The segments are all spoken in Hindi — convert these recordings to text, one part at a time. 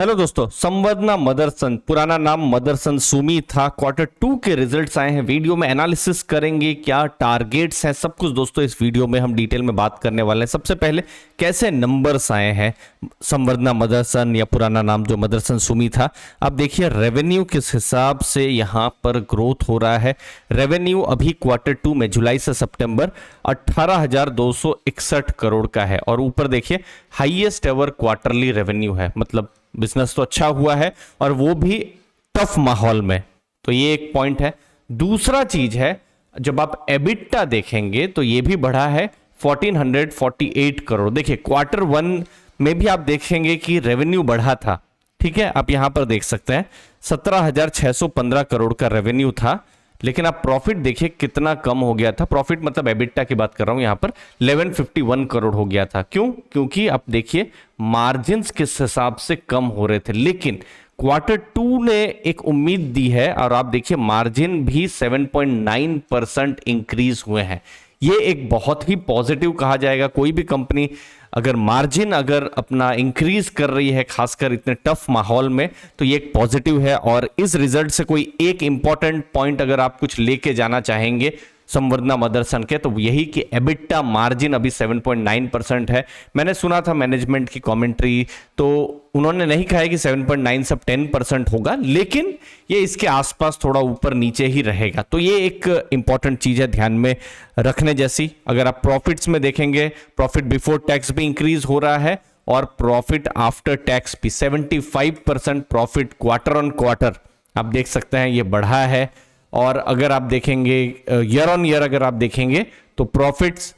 हेलो दोस्तों, संवर्धना मदरसन, पुराना नाम मदरसन सुमी था। Q2 के रिजल्ट्स आए हैं। वीडियो में एनालिसिस करेंगे, क्या टारगेट्स हैं, सब कुछ दोस्तों इस वीडियो में हम डिटेल में बात करने वाले हैं। सबसे पहले कैसे नंबर्स आए हैं संवर्धना मदरसन या पुराना नाम जो मदरसन सुमी था। आप देखिए रेवेन्यू किस हिसाब से यहाँ पर ग्रोथ हो रहा है। रेवेन्यू अभी Q2 में जुलाई से सितंबर 18,261 करोड़ का है और ऊपर देखिए हाईएस्ट एवर क्वार्टरली रेवेन्यू है। मतलब बिजनेस तो अच्छा हुआ है और वो भी टफ माहौल में। तो ये एक पॉइंट है। दूसरा चीज है, जब आप एबिटा देखेंगे तो ये भी बढ़ा है 1448 करोड़। देखिए Q1 में भी आप देखेंगे कि रेवेन्यू बढ़ा था। ठीक है, आप यहां पर देख सकते हैं 17,615 करोड़ का रेवेन्यू था, लेकिन आप प्रॉफिट देखिए कितना कम हो गया था। प्रॉफिट मतलब एबिटा की बात कर रहा हूं यहां पर 1151 करोड़ हो गया था। क्यों? क्योंकि आप देखिए मार्जिन्स किस हिसाब से कम हो रहे थे, लेकिन Q2 ने एक उम्मीद दी है और आप देखिए मार्जिन भी 7.9% इंक्रीज हुए हैं। ये एक बहुत ही पॉजिटिव कहा जाएगा। कोई भी कंपनी अगर मार्जिन अपना इंक्रीज कर रही है, खासकर इतने टफ माहौल में, तो ये एक पॉजिटिव है। और इस रिजल्ट से कोई एक इंपॉर्टेंट पॉइंट अगर आप कुछ लेके जाना चाहेंगे संवर्धना मदरसन के, तो यही कि एबिटा मार्जिन अभी 7.9% है। मैंने सुना था मैनेजमेंट की कमेंट्री, तो उन्होंने नहीं कहा है कि 7.9 सब 10% होगा, लेकिन ये इसके आसपास थोड़ा ऊपर नीचे ही रहेगा। तो ये एक इंपॉर्टेंट चीज है ध्यान में रखने जैसी। अगर आप प्रॉफिट्स में देखेंगे, प्रॉफिट बिफोर टैक्स भी इंक्रीज हो रहा है और प्रॉफिट आफ्टर टैक्स भी 75% प्रॉफिट क्वार्टर ऑन क्वार्टर आप देख सकते हैं ये बढ़ा है। और अगर आप देखेंगे ईयर ऑन ईयर अगर आप देखेंगे तो प्रॉफिट्स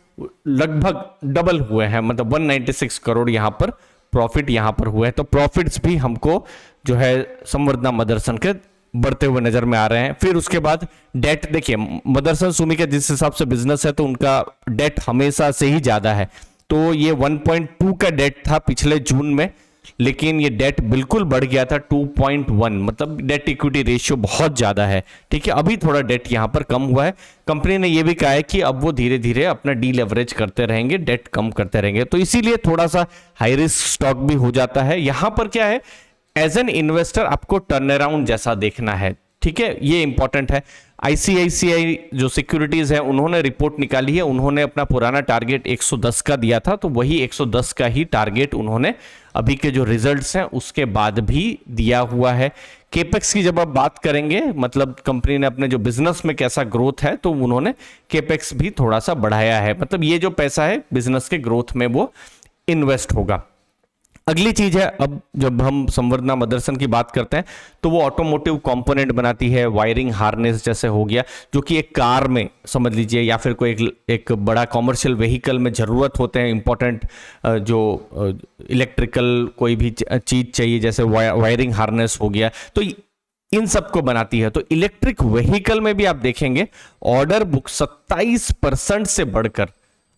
लगभग डबल हुए हैं। मतलब 196 करोड़ यहां पर प्रॉफिट यहां पर हुए हैं। तो प्रॉफिट्स भी हमको जो है संवर्धना मदरसन के बढ़ते हुए नजर में आ रहे हैं। फिर उसके बाद डेट देखिए, मदरसन सुमी के जिस हिसाब से बिजनेस है तो उनका डेट हमेशा से ही ज्यादा है। तो ये 1.2 का डेट था पिछले जून में, लेकिन ये डेट बिल्कुल बढ़ गया था 2.1। मतलब डेट इक्विटी रेशियो बहुत ज्यादा है। ठीक है, अभी थोड़ा डेट यहां पर कम हुआ है। कंपनी ने यह भी कहा है कि अब वो धीरे धीरे अपना डीलेवरेज करते रहेंगे, डेट कम करते रहेंगे। तो इसीलिए थोड़ा सा हाई रिस्क स्टॉक भी हो जाता है। यहां पर क्या है, एज एन इन्वेस्टर आपको टर्न अराउंड जैसा देखना है। ठीक है, ये इंपॉर्टेंट है। आईसीआईसीआई जो सिक्योरिटीज है उन्होंने रिपोर्ट निकाली है। उन्होंने अपना पुराना टारगेट 110 का दिया था, तो वही 110 का ही टारगेट उन्होंने अभी के जो रिजल्ट्स हैं उसके बाद भी दिया हुआ है। केपेक्स की जब आप बात करेंगे, मतलब कंपनी ने अपने जो बिजनेस में कैसा ग्रोथ है, तो उन्होंने केपेक्स भी थोड़ा सा बढ़ाया है। मतलब ये जो पैसा है बिजनेस के ग्रोथ में वो इन्वेस्ट होगा। अगली चीज है, अब जब हम संवर्धना मदरसन की बात करते हैं तो वो ऑटोमोटिव कंपोनेंट बनाती है। वायरिंग हार्नेस जैसे हो गया, जो कि एक कार में समझ लीजिए या फिर कोई एक बड़ा कॉमर्शियल व्हीकल में जरूरत होते हैं। इंपॉर्टेंट जो इलेक्ट्रिकल कोई भी चीज चाहिए, जैसे वायरिंग हार्नेस हो गया, तो इन सबको बनाती है। तो इलेक्ट्रिक व्हीकल में भी आप देखेंगे ऑर्डर बुक 27% से बढ़कर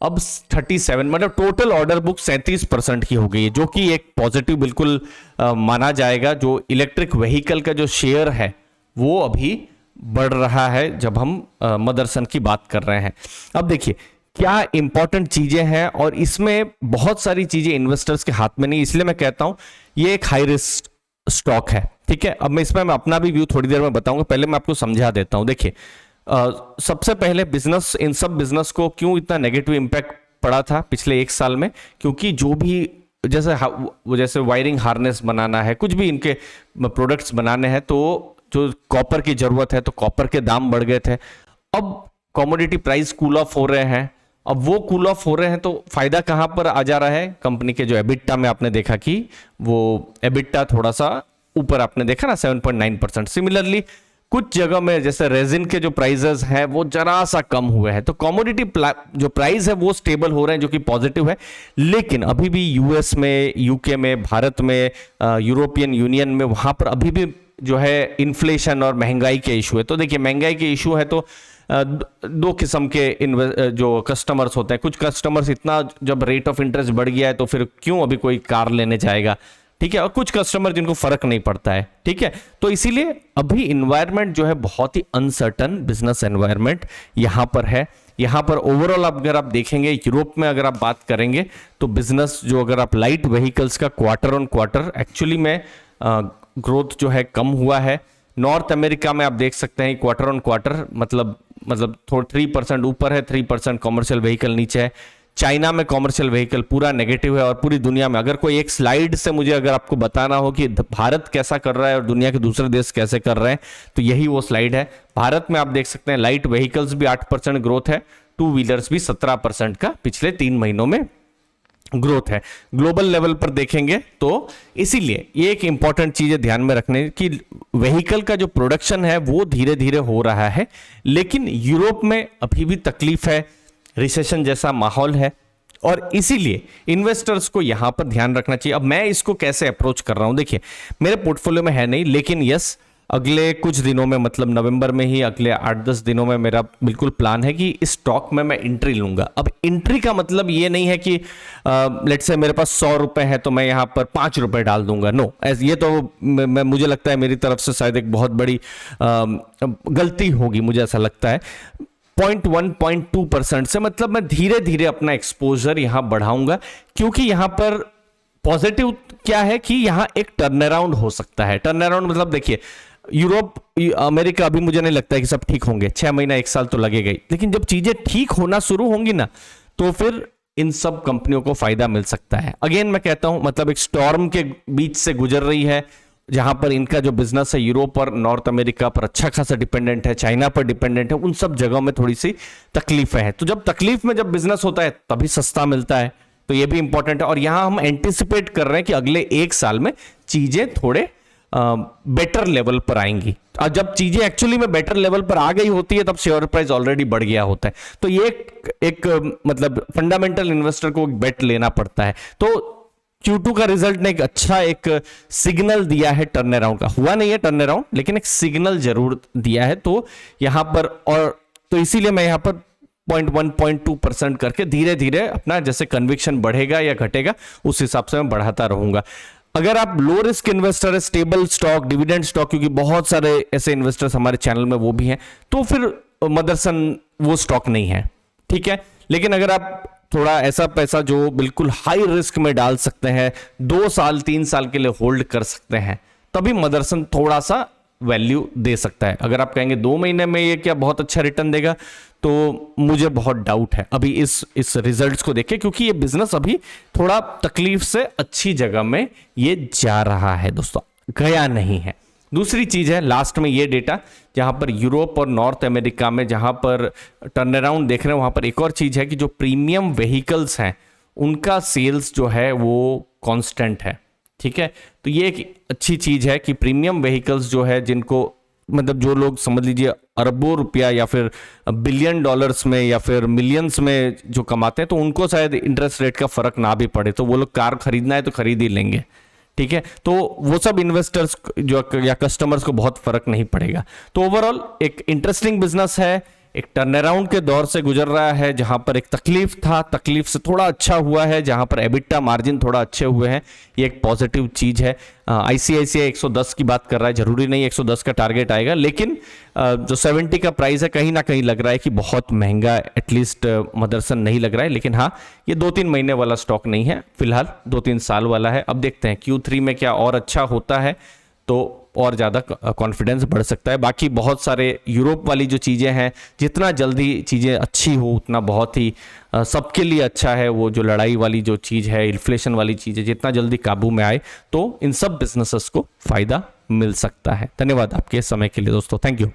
अब 37, मतलब टोटल ऑर्डर बुक 37% की हो गई है, जो कि एक पॉजिटिव बिल्कुल माना जाएगा। जो इलेक्ट्रिक व्हीकल का जो शेयर है वो अभी बढ़ रहा है जब हम मदरसन की बात कर रहे हैं। अब देखिए क्या इंपॉर्टेंट चीजें हैं, और इसमें बहुत सारी चीजें इन्वेस्टर्स के हाथ में नहीं, इसलिए मैं कहता हूं ये एक हाई रिस्क स्टॉक है। ठीक है, अब मैं इसमें अपना भी व्यू थोड़ी देर में बताऊंगा, पहले मैं आपको समझा देता हूं। देखिए सबसे पहले बिजनेस, इन सब बिजनेस को क्यों इतना नेगेटिव इंपैक्ट पड़ा था पिछले एक साल में, क्योंकि जो भी जैसे वायरिंग हार्नेस बनाना है, कुछ भी इनके प्रोडक्ट्स बनाने हैं, तो जो कॉपर की जरूरत है तो कॉपर के दाम बढ़ गए थे। अब कमोडिटी प्राइस कूल ऑफ हो रहे हैं। अब वो कूल ऑफ हो रहे हैं तो फायदा कहां पर आ जा रहा है, कंपनी के जो एबिटा में आपने देखा कि वो एबिटा थोड़ा सा ऊपर आपने देखा ना 7.9%। सिमिलरली कुछ जगह में जैसे रेजिन के जो प्राइसेस हैं वो जरा सा कम हुए हैं। तो कमोडिटी जो प्राइस है वो स्टेबल हो रहे हैं, जो कि पॉजिटिव है। लेकिन अभी भी यूएस में, यूके में, भारत में, यूरोपियन यूनियन में, वहां पर अभी भी जो है इन्फ्लेशन और महंगाई के इशू है। तो देखिए महंगाई के इशू है तो दो किस्म के जो कस्टमर्स होते हैं। कुछ कस्टमर्स इतना जब रेट ऑफ इंटरेस्ट बढ़ गया है तो फिर क्यों अभी कोई कार लेने जाएगा। ठीक है, और कुछ कस्टमर जिनको फर्क नहीं पड़ता है। ठीक है, तो इसीलिए अभी इन्वायरमेंट जो है बहुत ही अनसर्टन बिजनेस एनवायरमेंट यहां पर है। यहाँ पर ओवरऑल अगर आप देखेंगे, यूरोप में अगर आप बात करेंगे तो बिजनेस जो, अगर आप लाइट व्हीकल्स का क्वार्टर ऑन क्वार्टर एक्चुअली में ग्रोथ जो है कम हुआ है। नॉर्थ अमेरिका में आप देख सकते हैं क्वार्टर ऑन क्वार्टर मतलब 3% ऊपर है, 3% कॉमर्शियल व्हीकल नीचे है। चाइना में कॉमर्शियल व्हीकल पूरा नेगेटिव है और पूरी दुनिया में अगर कोई एक स्लाइड से मुझे अगर आपको बताना हो कि भारत कैसा कर रहा है और दुनिया के दूसरे देश कैसे कर रहे हैं तो यही वो स्लाइड है। भारत में आप देख सकते हैं लाइट व्हीकल्स भी 8% ग्रोथ है, टू व्हीलर्स भी 17% का पिछले 3 महीनों में ग्रोथ है। ग्लोबल लेवल पर देखेंगे तो इसीलिए ये एक इंपॉर्टेंट चीज है ध्यान में रखने की, व्हीकल का जो प्रोडक्शन है वो धीरे धीरे हो रहा है, लेकिन यूरोप में अभी भी तकलीफ है, रिसेशन जैसा माहौल है और इसीलिए इन्वेस्टर्स को यहां पर ध्यान रखना चाहिए। अब मैं इसको कैसे अप्रोच कर रहा हूं, देखिए मेरे पोर्टफोलियो में है नहीं, लेकिन यस अगले कुछ दिनों में मतलब नवंबर में ही अगले 8-10 दिनों में मेरा बिल्कुल प्लान है कि इस स्टॉक में मैं एंट्री लूंगा। अब एंट्री का मतलब ये नहीं है कि लेट्स से मेरे पास 100 रुपए है तो मैं यहां पर 5 रुपए डाल दूंगा, नो, ये तो मुझे लगता है मेरी तरफ से शायद एक बहुत बड़ी गलती होगी, मुझे ऐसा लगता है। 0.1-0.2% से मतलब मैं धीरे धीरे अपना एक्सपोजर यहां बढ़ाऊंगा, क्योंकि यहां पर पॉजिटिव क्या है कि यहां एक टर्न अराउंड हो सकता है। टर्न अराउंड मतलब देखिए यूरोप अमेरिका अभी मुझे नहीं लगता है कि सब ठीक होंगे, 6 महीना 1 साल तो लगेगा ही, लेकिन जब चीजें ठीक होना शुरू होंगी ना तो फिर इन सब कंपनियों को फायदा मिल सकता है। अगेन मैं कहता हूं मतलब एक स्टॉर्म के बीच से गुजर रही है जहां पर इनका जो बिजनेस है यूरोप और नॉर्थ अमेरिका पर अच्छा खासा डिपेंडेंट है, चाइना पर डिपेंडेंट है, उन सब जगहों में थोड़ी सी तकलीफें हैं। तो जब तकलीफ में जब बिजनेस होता है तभी सस्ता मिलता है, तो ये भी इंपॉर्टेंट है। और यहां हम एंटिसिपेट कर रहे हैं कि अगले 1 साल में चीजें थोड़े बेटर लेवल पर आएंगी, और जब चीजें एक्चुअली में बेटर लेवल पर आ गई होती है तब शेयर प्राइस ऑलरेडी बढ़ गया होता है। तो ये एक मतलब फंडामेंटल इन्वेस्टर को बेट लेना पड़ता है। तो Q2 का रिजल्ट ने एक अच्छा एक सिग्नल दिया है टर्न अराउंड का, हुआ नहीं है टर्न अराउंड लेकिन एक सिग्नल जरूर दिया है। तो यहां पर और तो इसीलिए मैं यहां पर 0.1-0.2% करके धीरे धीरे अपना जैसे कन्विक्शन बढ़ेगा या घटेगा उस हिसाब से मैं बढ़ाता रहूंगा। अगर आप लो रिस्क इन्वेस्टर है, स्टेबल स्टॉक, डिविडेंड स्टॉक, क्योंकि बहुत सारे ऐसे इन्वेस्टर्स हमारे चैनल में वो भी हैं, तो फिर मदरसन वो स्टॉक नहीं है, ठीक है। लेकिन अगर आप थोड़ा ऐसा पैसा जो बिल्कुल हाई रिस्क में डाल सकते हैं, 2 साल 3 साल के लिए होल्ड कर सकते हैं, तभी मदरसन थोड़ा सा वैल्यू दे सकता है। अगर आप कहेंगे 2 महीने में ये क्या बहुत अच्छा रिटर्न देगा, तो मुझे बहुत डाउट है अभी इस रिजल्ट्स को देखे, क्योंकि ये बिजनेस अभी थोड़ा तकलीफ से अच्छी जगह में ये जा रहा है दोस्तों, गया नहीं है। दूसरी चीज है लास्ट में ये डेटा, जहां पर यूरोप और नॉर्थ अमेरिका में जहां पर टर्न अराउंड देख रहे हैं, वहां पर एक और चीज है कि जो प्रीमियम व्हीकल्स हैं उनका सेल्स जो है वो कांस्टेंट है, ठीक है। तो ये एक अच्छी चीज है कि प्रीमियम व्हीकल्स जो है, जिनको मतलब जो लोग समझ लीजिए अरबों रुपया या फिर बिलियन डॉलर्स में या फिर मिलियंस में जो कमाते हैं, तो उनको शायद इंटरेस्ट रेट का फर्क ना भी पड़े, तो वो लोग कार खरीदना है तो खरीद ही लेंगे, ठीक है। तो वो सब इन्वेस्टर्स जो या कस्टमर्स को बहुत फर्क नहीं पड़ेगा। तो ओवरऑल एक इंटरेस्टिंग बिजनेस है, एक टर्न अराउंड के दौर से गुजर रहा है, जहां पर एक तकलीफ था, तकलीफ से थोड़ा अच्छा हुआ है, जहां पर एबिटा मार्जिन थोड़ा अच्छे हुए हैं, ये एक पॉजिटिव चीज है। आईसीआईसीआई 110 की बात कर रहा है, जरूरी नहीं 110 का टारगेट आएगा, लेकिन जो 70 का प्राइस है कहीं ना कहीं लग रहा है कि बहुत महंगा एटलीस्ट मदरसन नहीं लग रहा है। लेकिन हाँ, ये 2-3 महीने वाला स्टॉक नहीं है, फिलहाल 2-3 साल वाला है। अब देखते हैं Q3 में क्या और अच्छा होता है तो और ज़्यादा कॉन्फिडेंस बढ़ सकता है। बाकी बहुत सारे यूरोप वाली जो चीज़ें हैं, जितना जल्दी चीज़ें अच्छी हो उतना बहुत ही सबके लिए अच्छा है। वो जो लड़ाई वाली जो चीज़ है, इन्फ्लेशन वाली चीज़ है, जितना जल्दी काबू में आए तो इन सब बिजनेसेस को फ़ायदा मिल सकता है। धन्यवाद आपके समय के लिए दोस्तों, थैंक यू।